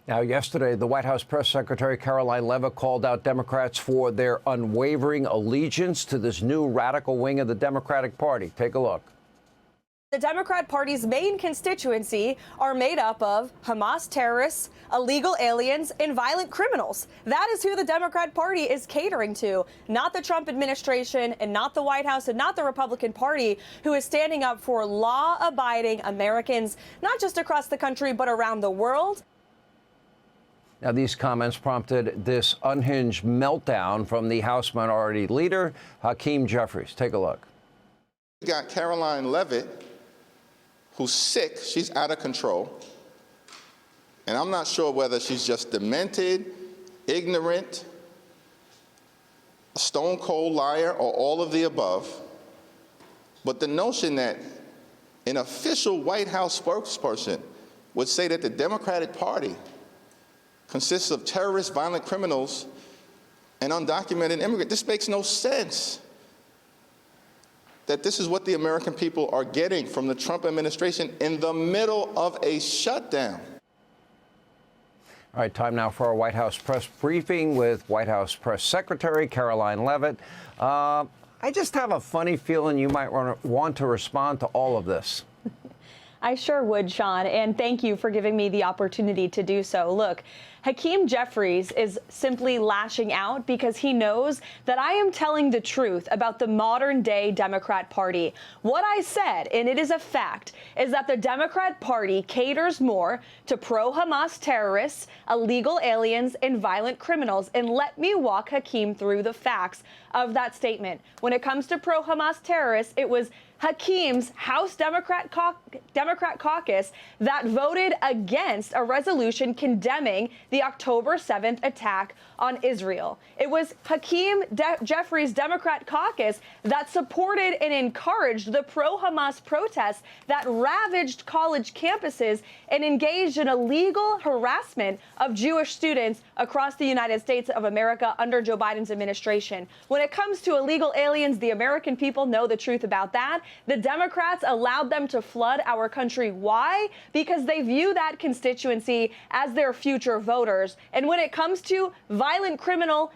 Now, yesterday, the White House Press Secretary Karoline Leavitt called out Democrats for their unwavering allegiance to this new radical wing of the Democratic Party. Take a look. The Democrat Party's main constituency are made up of Hamas terrorists, illegal aliens, and violent criminals. That is who the Democrat Party is catering to, not the Trump administration and not the White House and not the Republican Party, who is standing up for law-abiding Americans, not just across the country, but around the world. Now, these comments prompted this unhinged meltdown from the House Minority Leader, Hakeem Jeffries. Take a look. We got Karoline Leavitt, who's sick. She's out of control. And I'm not sure whether she's just demented, ignorant, a stone-cold liar, or all of the above. But the notion that an official White House spokesperson would say that the Democratic Party consists of terrorists, violent criminals, and undocumented immigrants. This makes no sense. That this is what the American people are getting from the Trump administration in the middle of a shutdown. All right, time now for our White House press briefing with White House Press Secretary Karoline Leavitt. I just have a funny feeling you might want to respond to all of this. I sure would, Sean, and thank you for giving me the opportunity to do so. Look, Hakeem Jeffries is simply lashing out because he knows that I am telling the truth about the modern-day Democrat Party. What I said, and it is a fact, is that the Democrat Party caters more to pro-Hamas terrorists, illegal aliens, and violent criminals. And let me walk Hakeem through the facts of that statement. When it comes to pro-Hamas terrorists, it was Hakeem's House Democrat caucus that voted against a resolution condemning the October 7th attack on Israel. It was Hakeem Jeffries' Democrat caucus that supported and encouraged the pro-Hamas protests that ravaged college campuses and engaged in illegal harassment of Jewish students across the United States of America under Joe Biden's administration. When it comes to illegal aliens, the American people know the truth about that. The Democrats allowed them to flood our country. Why? Because they view that constituency as their future voters. And when it comes to violent criminals,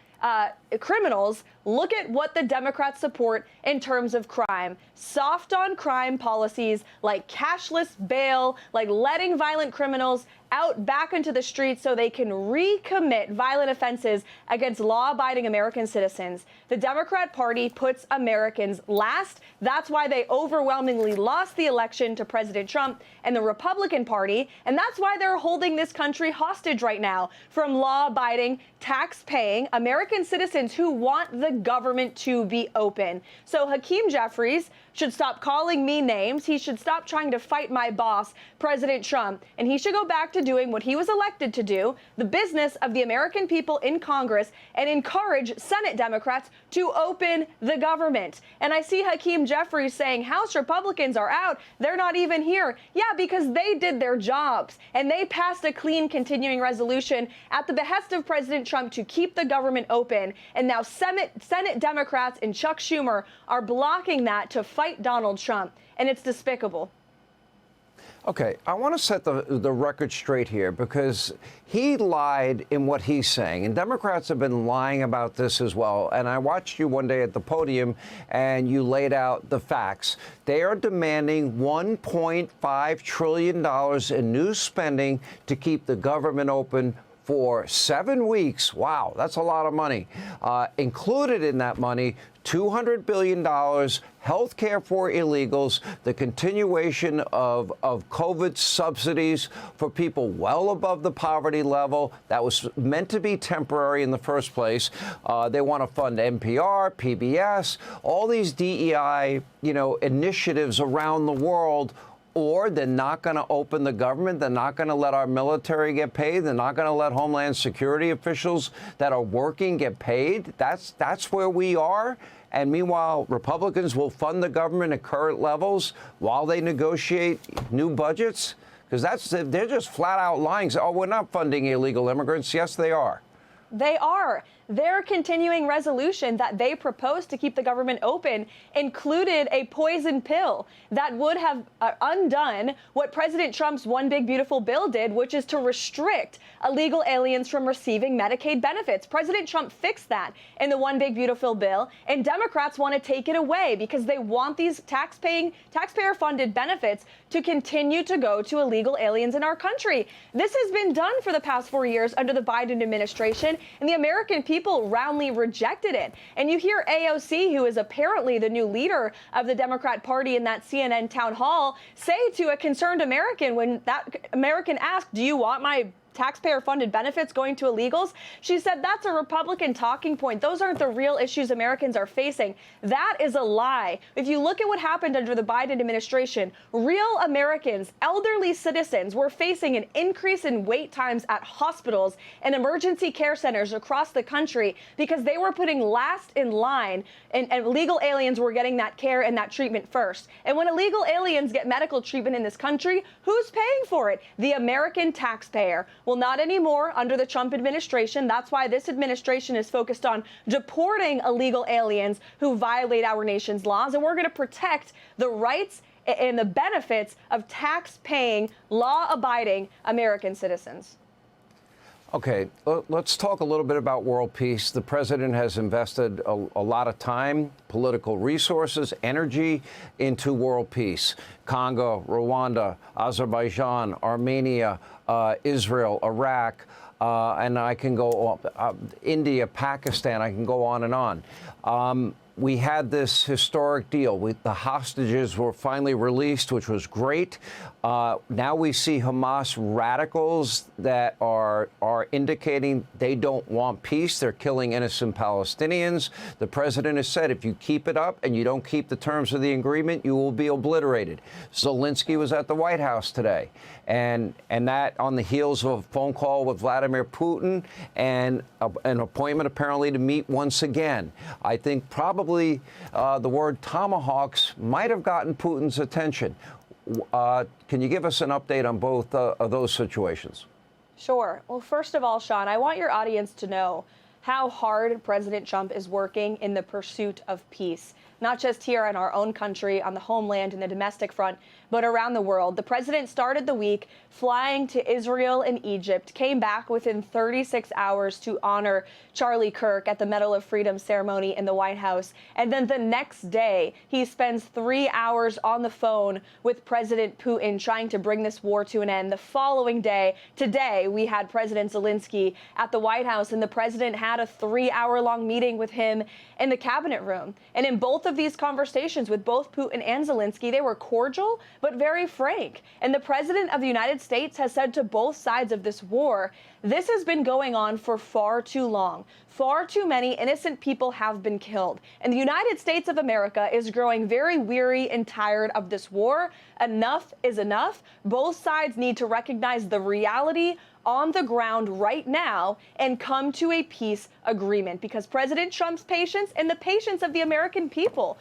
look at what the Democrats support in terms of crime. Soft on crime policies like cashless bail, like letting violent criminals out back into the streets so they can recommit violent offenses against law-abiding American citizens. The Democrat Party puts Americans last. That's why they overwhelmingly lost the election to President Trump and the Republican Party. And that's why they're holding this country hostage right now from law-abiding, tax-paying American citizens who want the government to be open. So Hakeem Jeffries should stop calling me names. He should stop trying to fight my boss, President Trump, and he should go back to doing what he was elected to do, the business of the American people in Congress, and encourage Senate Democrats to open the government. And I see Hakeem Jeffries saying House Republicans are out. They're not even here. Yeah, because they did their jobs and they passed a clean continuing resolution at the behest of President Trump to keep the government open. And now Senate Democrats and Chuck Schumer are blocking that to fight Donald Trump. And it's despicable. Okay, I want to set the record straight here because he lied in what he's saying, and Democrats have been lying about this as well. And I watched you one day at the podium, and you laid out the facts. They are demanding $1.5 trillion in new spending to keep the government open for 7 weeks. Wow, that's a lot of money. Included in that money, $200 billion, health care for illegals, the continuation of COVID subsidies for people well above the poverty level. That was meant to be temporary in the first place. They want to fund NPR, PBS, all these DEI, initiatives around the world. Or they're not going to open the government. They're not going to let our military get paid. They're not going to let Homeland Security officials that are working get paid. That's where we are. And meanwhile, Republicans will fund the government at current levels while they negotiate new budgets. Because they're just flat out lying. Oh, we're not funding illegal immigrants. Yes, they are. They are. Their continuing resolution that they proposed to keep the government open included a poison pill that would have undone what President Trump's One Big Beautiful Bill did, which is to restrict illegal aliens from receiving Medicaid benefits. President Trump fixed that in the One Big Beautiful Bill, and Democrats want to take it away because they want these taxpayer-funded benefits to continue to go to illegal aliens in our country. This has been done for the past 4 years under the Biden administration, and the American people roundly rejected it. And you hear AOC, who is apparently the new leader of the Democrat Party in that CNN town hall, say to a concerned American when that American asked, "Do you want my taxpayer-funded benefits going to illegals?" She said, "That's a Republican talking point. Those aren't the real issues Americans are facing." That is a lie. If you look at what happened under the Biden administration, real Americans, elderly citizens, were facing an increase in wait times at hospitals and emergency care centers across the country because they were putting last in line, and illegal aliens were getting that care and that treatment first. And when illegal aliens get medical treatment in this country, who's paying for it? The American taxpayer. Well, not anymore under the Trump administration. That's why this administration is focused on deporting illegal aliens who violate our nation's laws. And we're going to protect the rights and the benefits of tax-paying, law-abiding American citizens. Okay, let's talk a little bit about world peace. The president has invested a lot of time, political resources, energy into world peace. Congo, Rwanda, Azerbaijan, Armenia, Israel, Iraq, and I can go India, Pakistan, I can go on and on. We had this historic deal. The hostages were finally released, which was great. Now we see Hamas radicals that are indicating they don't want peace. They're killing innocent Palestinians. The president has said if you keep it up and you don't keep the terms of the agreement, you will be obliterated. Zelensky was at the White House today, and that on the heels of a phone call with Vladimir Putin and an appointment apparently to meet once again. I think probably the word tomahawks might have gotten Putin's attention. Can you give us an update on both of those situations? Sure. Well, first of all, Sean, I want your audience to know how hard President Trump is working in the pursuit of peace, not just here in our own country, on the homeland and the domestic front, but around the world. The president started the week flying to Israel and Egypt, came back within 36 hours to honor Charlie Kirk at the Medal of Freedom ceremony in the White House. And then the next day, he spends 3 hours on the phone with President Putin trying to bring this war to an end. The following day, today, we had President Zelensky at the White House, and the president had a 3-hour-long meeting with him in the cabinet room. And in both of these conversations with both Putin and Zelensky, they were cordial, but very frank. And the president of the United States has said to both sides of this war, this has been going on for far too long. Far too many innocent people have been killed. And the United States of America is growing very weary and tired of this war. Enough is enough. Both sides need to recognize the reality on the ground right now and come to a peace agreement, because President Trump's patience and the patience of the American people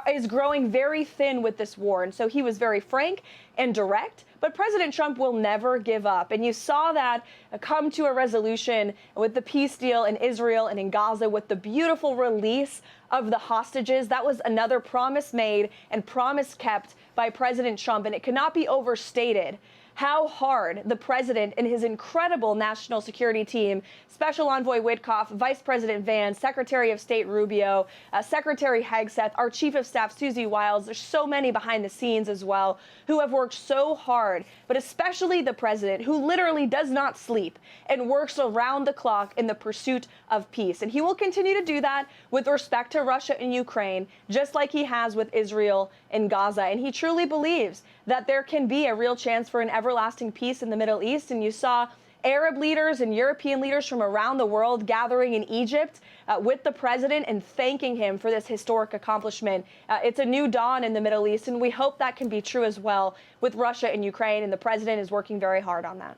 is growing very thin with this war. And so he was very frank and direct, but President Trump will never give up. And you saw that come to a resolution with the peace deal in Israel and in Gaza with the beautiful release of the hostages. That was another promise made and promise kept by President Trump, and it cannot be overstated how hard the president and his incredible national security team, Special Envoy Witkoff, Vice President Vance, Secretary of State Rubio, Secretary Hegseth, our Chief of Staff, Susie Wiles, there's so many behind the scenes as well, who have worked so hard, but especially the president, who literally does not sleep and works around the clock in the pursuit of peace. And he will continue to do that with respect to Russia and Ukraine, just like he has with Israel and Gaza. And he truly believes that there can be a real chance for an everlasting peace in the Middle East. And you saw Arab leaders and European leaders from around the world gathering in Egypt with the president and thanking him for this historic accomplishment. It's a new dawn in the Middle East, and we hope that can be true as well with Russia and Ukraine, and the president is working very hard on that.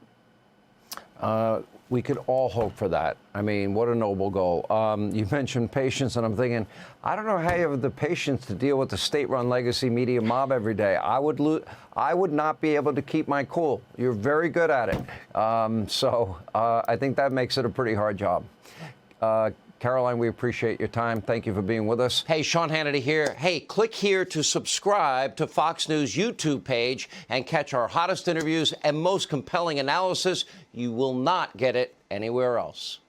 We could all hope for that. I mean, what a noble goal. You mentioned patience, and I'm thinking, I don't know how you have the patience to deal with the state-run legacy media mob every day. I would not be able to keep my cool. You're very good at it. I think that makes it a pretty hard job. Karoline, we appreciate your time. Thank you for being with us. Hey, Sean Hannity here. Hey, click here to subscribe to Fox News YouTube page and catch our hottest interviews and most compelling analysis. You will not get it anywhere else.